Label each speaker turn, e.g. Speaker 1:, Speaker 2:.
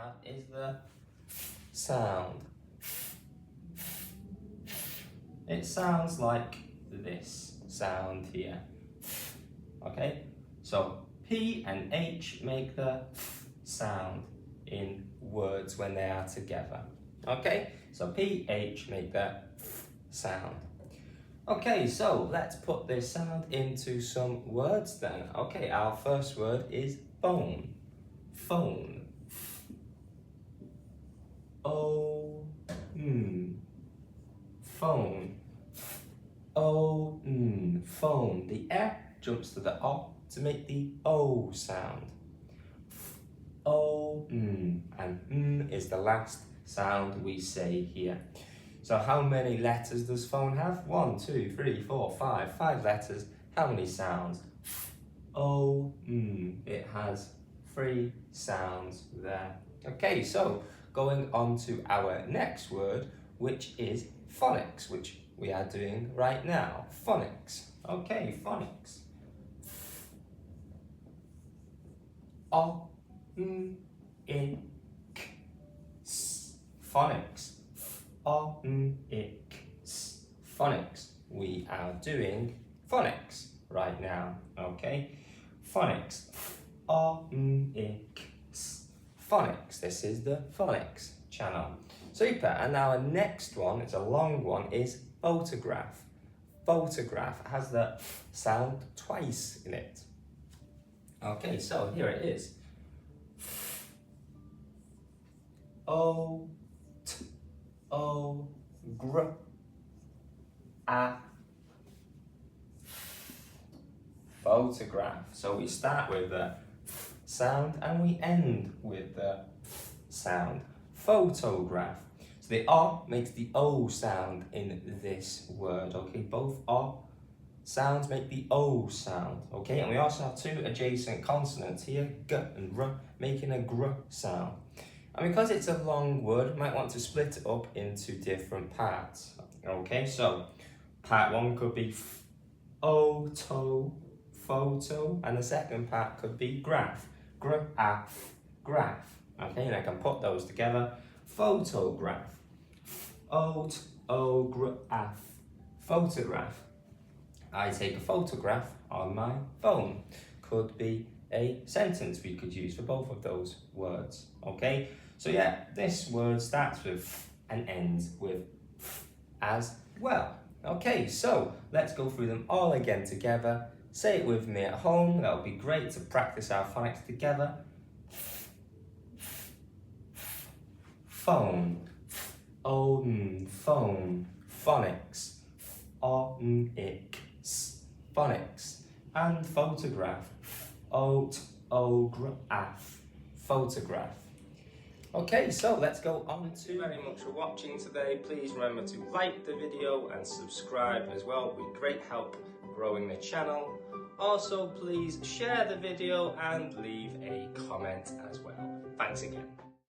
Speaker 1: have is the sound. It sounds like this sound here. Okay, so P and H make the sound in words when they are together. Okay, so P, H make the sound. Okay, so let's put this sound into some words then. Okay, our first word is phone. Phone. O, phone. O, phone. The F jumps to the O to make the O sound. O, and is the last sound we say here. So how many letters does phone have? 1, 2, 3, 4, 5. 5 letters. How many sounds? O, it has 3 sounds there. Okay, so going on to our next word, which is phonics, which we are doing right now. Phonics. Okay, phonics. O, I, k, s. Phonics. O, I, k, s. Phonics. We are doing phonics right now. Okay, phonics. O, I, k, s. Phonics. This is the Phonics Channel. Super. And our next one, it's a long one, is photograph. Photograph has the sound twice in it. Okay, so here it is. O, t, o, gr, a. Photograph. So we start with the sound and we end with the sound. Photograph. So the O makes the O sound in this word. Okay, both O sounds make the O sound. Okay, and we also have 2 adjacent consonants here, G and R, making a gr sound. And because it's a long word, you might want to split it up into different parts. Okay, so part 1 could be photo, and the second part could be graph, graph. Okay, and I can put those together. Photograph, photograph, photograph. I take a photograph on my phone. Could be a sentence we could use for both of those words. Okay, so yeah, this word starts with f and ends with f as well. Okay, so let's go through them all again together. Say it with me at home. That would be great to practice our phonics together. Phone, phone, phonics, phonics, and photograph, photograph, photograph. Okay, so let's go on to... Thank you very much for watching today. Please remember to like the video and subscribe as well. It would be great help growing the channel. Also, please share the video and leave a comment as well. Thanks again.